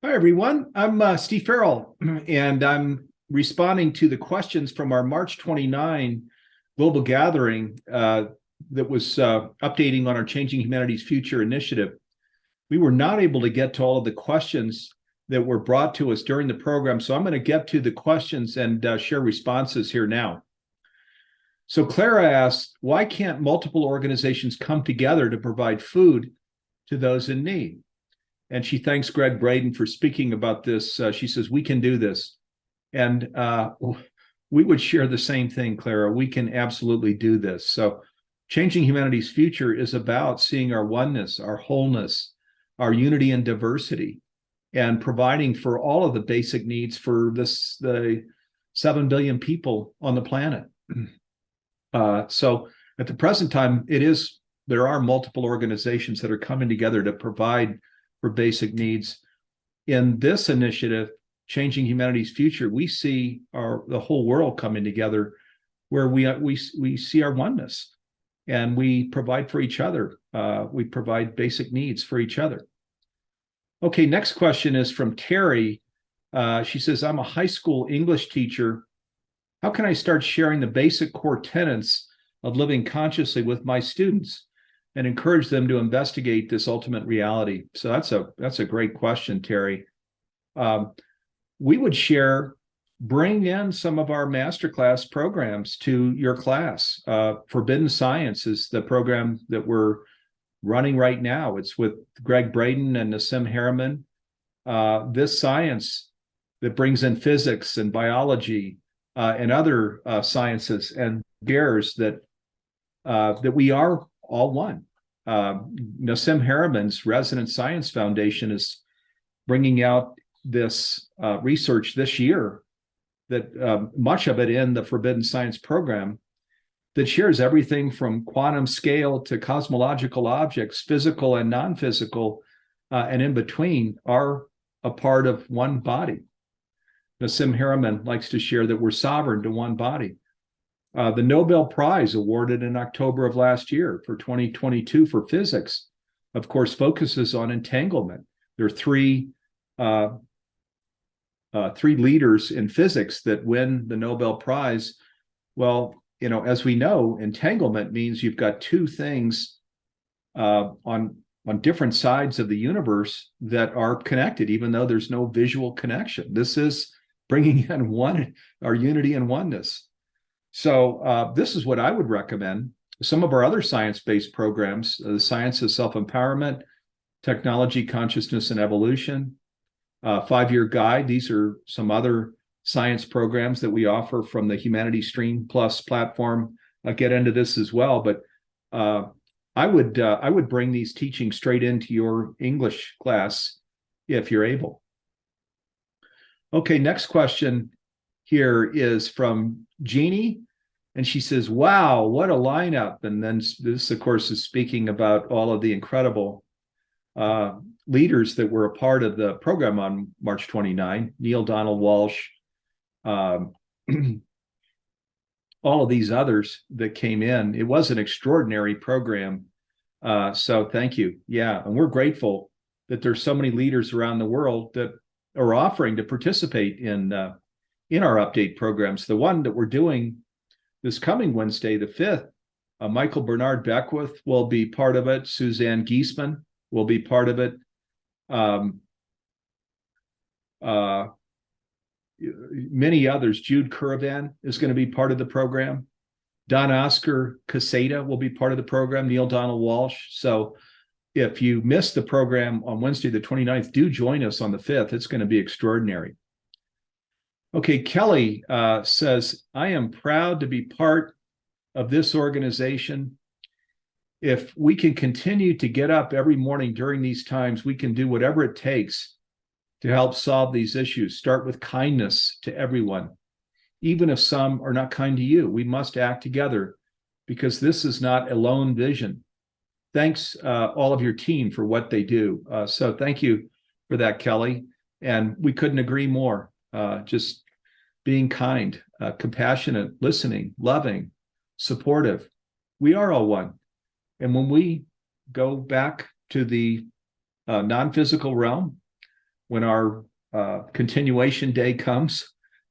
Hi, everyone. I'm Steve Farrell, and I'm responding to the questions from our March 29 global gathering that was updating on our Changing Humanity's Future initiative. We were not able to get to all of the questions that were brought to us during the program, so I'm going to get to the questions and share responses here now. So Clara asked, why can't multiple organizations come together to provide food to those in need? And she thanks Greg Braden for speaking about this. She says, we can do this. And we would share the same thing, Clara. We can absolutely do this. So Changing Humanity's Future is about seeing our oneness, our wholeness, our unity and diversity, and providing for all of the basic needs for the 7 billion people on the planet. So at the present time, there are multiple organizations that are coming together to provide for basic needs. In this initiative, Changing Humanity's Future, we see the whole world coming together where we see our oneness and we provide for each other. We provide basic needs for each other. Okay, next question is from Terry. She says, I'm a high school English teacher. How can I start sharing the basic core tenets of living consciously with my students and encourage them to investigate this ultimate reality? So that's a great question, Terry. We would bring in some of our masterclass programs to your class. Forbidden Science is the program that we're running right now. It's with Greg Braden and Nassim Harriman. This science that brings in physics and biology and other sciences and dares that we are all one. Nassim Harriman's Resident Science Foundation is bringing out this research this year that much of it in the Forbidden Science program that shares everything from quantum scale to cosmological objects, physical and non-physical, and in between are a part of one body. Nassim Harriman likes to share that we're sovereign to one body. The Nobel Prize awarded in October of last year for 2022 for physics, of course, focuses on entanglement. There are three leaders in physics that win the Nobel Prize. Well, as we know, entanglement means you've got two things on different sides of the universe that are connected, even though there's no visual connection. This is bringing in our unity and oneness. So this is what I would recommend. Some of our other science-based programs, the Science of Self-Empowerment, Technology, Consciousness, and Evolution, 5-Year Guide. These are some other science programs that we offer from the Humanity Stream Plus platform. I'll get into this as well, but I would bring these teachings straight into your English class if you're able. Okay, next question here is from Jeannie, and she says, wow, what a lineup. And then this, of course, is speaking about all of the incredible leaders that were a part of the program on March 29, Neale Donald Walsch, all of these others that came in. It was an extraordinary program. So thank you. Yeah, and we're grateful that there's so many leaders around the world that are offering to participate in our update programs. The one that we're doing this coming Wednesday, the 5th, Michael Bernard Beckwith will be part of it. Suzanne Giesman will be part of it. Many others. Jude Curavan is going to be part of the program. Don Oscar Caseta will be part of the program. Neale Donald Walsch. So if you missed the program on Wednesday, the 29th, do join us on the 5th. It's going to be extraordinary. Okay, Kelly says, I am proud to be part of this organization. If we can continue to get up every morning during these times, we can do whatever it takes to help solve these issues. Start with kindness to everyone. Even if some are not kind to you, we must act together because this is not a lone vision. Thanks, all of your team, for what they do. So thank you for that, Kelly. And we couldn't agree more. Just being kind, compassionate, listening, loving, supportive. We are all one. And when we go back to the non-physical realm, when our continuation day comes,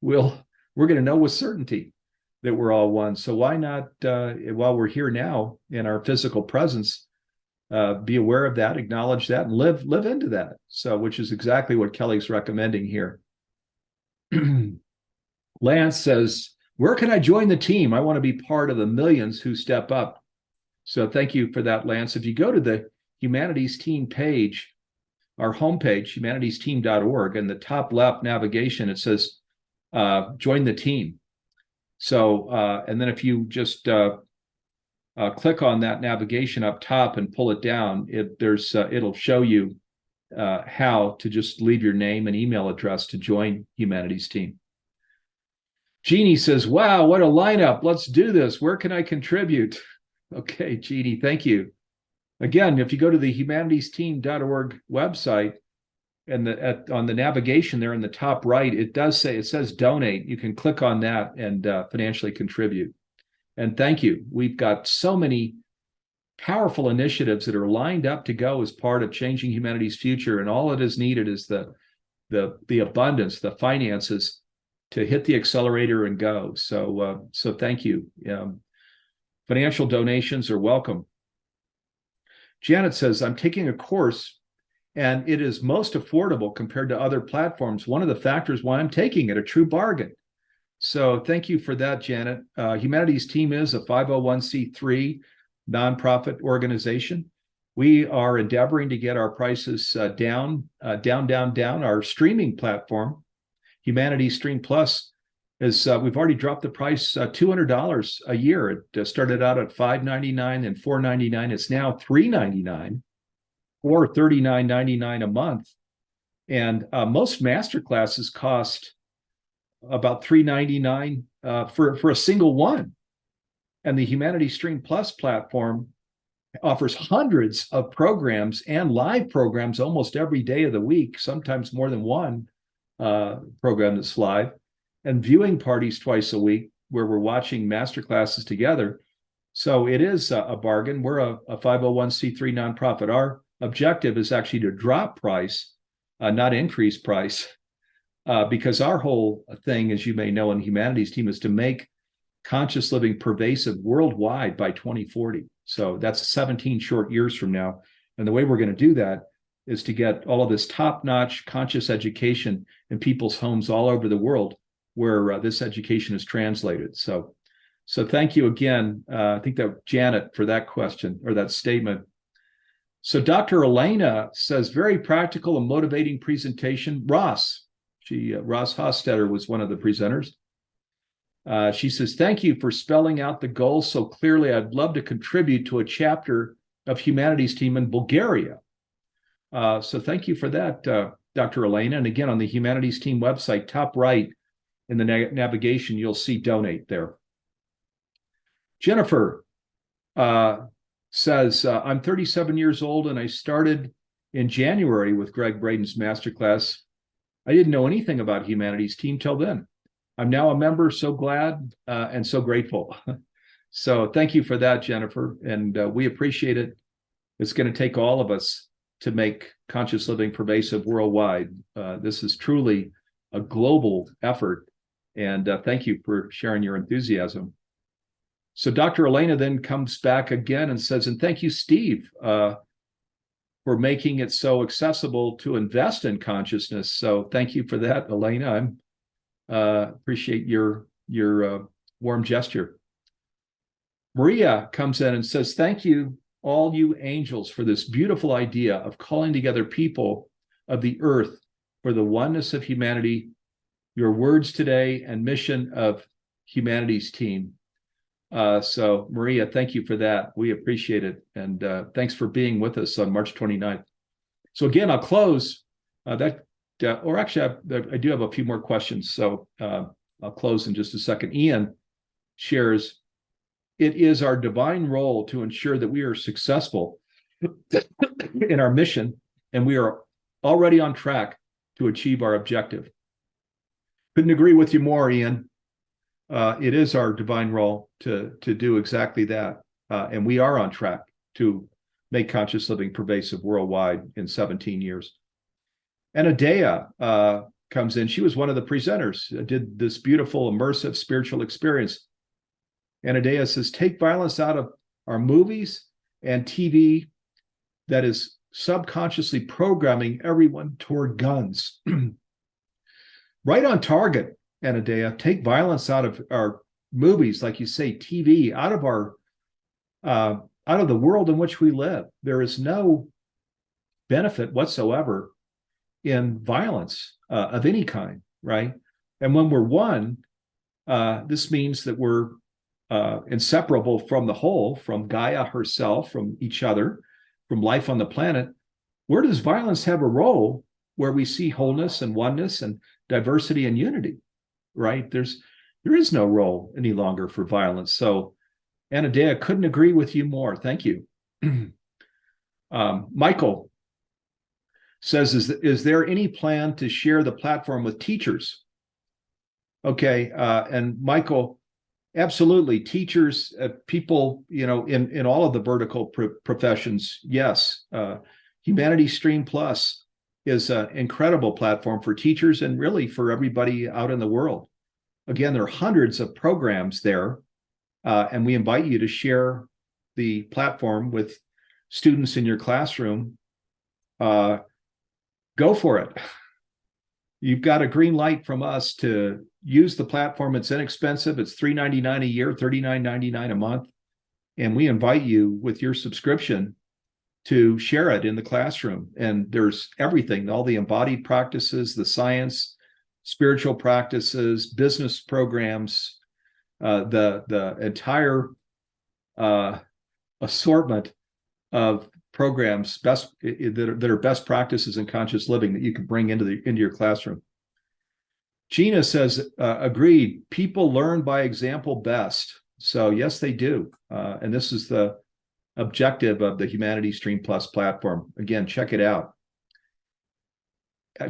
we're going to know with certainty that we're all one. So why not, while we're here now in our physical presence, be aware of that, acknowledge that, and live into that. So, which is exactly what Kelly's recommending here. Lance says, where can I join the team? I want to be part of the millions who step up. So thank you for that, Lance. If you go to the Humanities Team page, our homepage, humanitiesteam.org, in the top left navigation, it says, join the team. So, and then if you just click on that navigation up top and pull it down, it'll show you how to just leave your name and email address to join Humanities Team. Jeannie says, wow, what a lineup. Let's do this. Where can I contribute? Okay, Jeannie, thank you. Again, if you go to the humanitiesteam.org website and on the navigation there in the top right, it says donate. You can click on that and financially contribute. And thank you. We've got so many powerful initiatives that are lined up to go as part of changing humanity's future. And all it is needed is the abundance, the finances to hit the accelerator and go. So thank you. Financial donations are welcome. Janet says, I'm taking a course and it is most affordable compared to other platforms. One of the factors why I'm taking it, a true bargain. So thank you for that, Janet. Humanities Team is a 501c3 nonprofit organization. We are endeavoring to get our prices down. Our streaming platform, Humanities Stream Plus, is we've already dropped the price $200 a year. It started out at $5.99 and $4.99. It's now $3.99 or $39.99 a month. And most master classes cost about $3.99 for a single one. And the Humanities Stream Plus platform offers hundreds of programs and live programs almost every day of the week, sometimes more than one program that's live, and viewing parties twice a week where we're watching master classes together. So it is a bargain. We're a 501c3 nonprofit. Our objective is actually to drop price, not increase price, because our whole thing, as you may know, in Humanities Team is to make conscious living pervasive worldwide by 2040. So that's 17 short years from now. And the way we're going to do that is to get all of this top-notch conscious education in people's homes all over the world where this education is translated. So thank you again. I think that Janet for that question or that statement. So Dr. Elena says, very practical and motivating presentation. Ross Hostetter was one of the presenters. She says, thank you for spelling out the goals so clearly. I'd love to contribute to a chapter of Humanities Team in Bulgaria. So thank you for that, Dr. Elena. And again, on the Humanities Team website, top right in the navigation, you'll see donate there. Jennifer says, I'm 37 years old and I started in January with Greg Braden's masterclass. I didn't know anything about Humanities Team till then. I'm now a member, so glad and so grateful. So thank you for that, Jennifer. And we appreciate it. It's going to take all of us to make conscious living pervasive worldwide. This is truly a global effort. And thank you for sharing your enthusiasm. So Dr. Elena then comes back again and says, and thank you, Steve, for making it so accessible to invest in consciousness. So thank you for that, Elena. I appreciate your warm gesture. Maria comes in and says, thank you, all you angels, for this beautiful idea of calling together people of the earth for the oneness of humanity, your words today and mission of Humanities Team. So Maria, thank you for that. We appreciate it. And thanks for being with us on March 29th. So again, I'll close or actually I do have a few more questions. So I'll close in just a second. Ian shares, it is our divine role to ensure that we are successful in our mission, and we are already on track to achieve our objective. Couldn't agree with you more, Ian. It is our divine role to do exactly that. And we are on track to make conscious living pervasive worldwide in 17 years. Anadea comes in. She was one of the presenters, did this beautiful, immersive spiritual experience. Anadea says, take violence out of our movies and TV that is subconsciously programming everyone toward guns. Right on target, Anadea. Take violence out of our movies, like you say, TV, out of the world in which we live. There is no benefit whatsoever in violence of any kind, right? And when we're one, this means that we're inseparable from the whole, from Gaia herself, from each other, from life on the planet. Where does violence have a role where we see wholeness and oneness and diversity and unity, right? There is no role any longer for violence. So Anadea, couldn't agree with you more. Thank you. Michael says, is there any plan to share the platform with teachers? Okay, and Michael, absolutely. Teachers, people, in all of the vertical professions, yes. Humanity Stream Plus is an incredible platform for teachers and really for everybody out in the world. Again, there are hundreds of programs there, and we invite you to share the platform with students in your classroom. Go for it. You've got a green light from us to use the platform. It's inexpensive. It's $3.99 a year, $39.99 a month. And we invite you with your subscription to share it in the classroom. And there's everything, all the embodied practices, the science, spiritual practices, business programs, the entire assortment of programs that are best practices in conscious living that you can bring into your classroom. Gina says, agreed, people learn by example best. So yes, they do. And this is the objective of the Humanity Stream Plus platform. Again, check it out.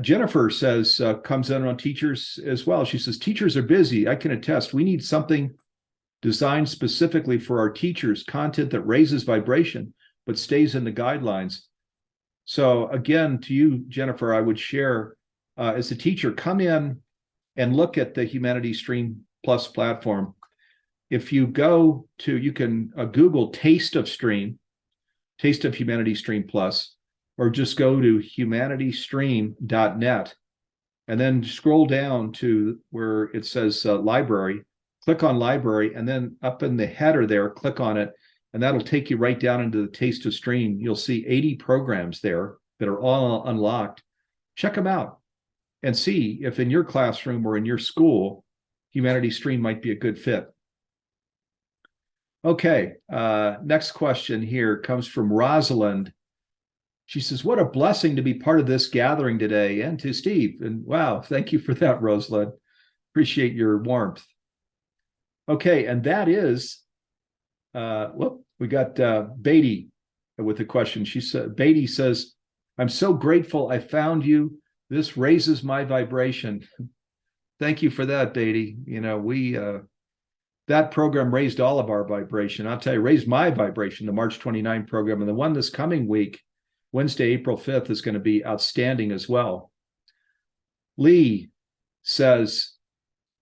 Jennifer says, comes in on teachers as well. She says, teachers are busy. I can attest. We need something designed specifically for our teachers, content that raises vibration, but stays in the guidelines. So again, to you, Jennifer, I would share, as a teacher, come in and look at the Humanity Stream Plus platform. If you go to, you can Google Taste of Humanity Stream Plus, or just go to humanitystream.net and then scroll down to where it says library, click on library, and then up in the header there, click on it, and that'll take you right down into the Taste of Stream. You'll see 80 programs there that are all unlocked. Check them out and see if in your classroom or in your school, Humanity Stream might be a good fit. Okay, next question here comes from Rosalind. She says, what a blessing to be part of this gathering today, and to Steve. And wow, thank you for that, Rosalind. Appreciate your warmth. Okay, and that is, we got Beatty with a question. She said, Beatty says, I'm so grateful I found you. This raises my vibration. Thank you for that, Beatty. That program raised all of our vibration. I'll tell you, raised my vibration, the March 29 program, and the one this coming week, Wednesday, April 5th, is going to be outstanding as well. Lee says,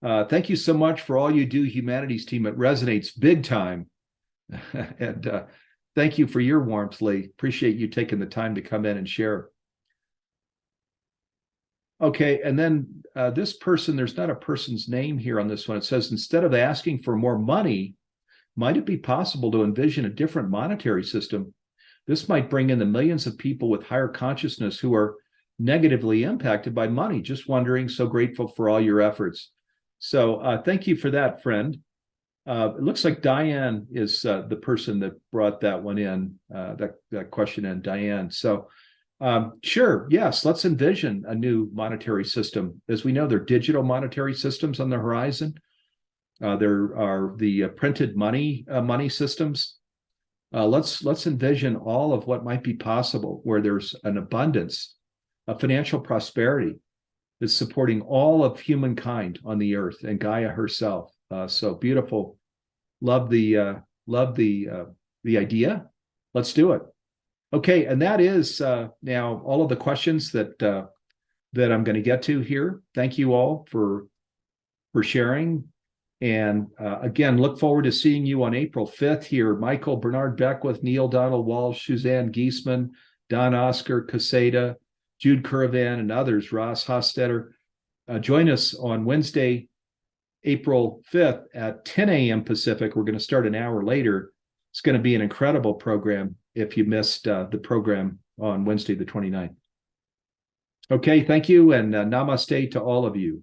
thank you so much for all you do, Humanities team. It resonates big time. And thank you for your warmth, Lee. Appreciate you taking the time to come in and share. Okay, and then this person, there's not a person's name here on this one. It says, instead of asking for more money, might it be possible to envision a different monetary system? This might bring in the millions of people with higher consciousness who are negatively impacted by money. Just wondering, so grateful for all your efforts. So thank you for that, friend. It looks like Diane is the person that brought that one in, that question in, Diane. So sure, yes, let's envision a new monetary system. As we know, there are digital monetary systems on the horizon. There are the printed money systems. Let's envision all of what might be possible, where there's an abundance of financial prosperity that's supporting all of humankind on the earth and Gaia herself. So beautiful. Love the idea. Let's do it. Okay, and that is now all of the questions that that I'm going to get to here. Thank you all for sharing. And again, look forward to seeing you on April 5th here. Michael Bernard Beckwith, Neale Donald Walsch, Suzanne Giesman, Don Oscar Caseta, Jude Curavan, and others, Ross Hostetter. Join us on Wednesday, April 5th at 10 a.m. Pacific. We're going to start an hour later. It's going to be an incredible program if you missed the program on Wednesday, the 29th. Okay, thank you, and namaste to all of you.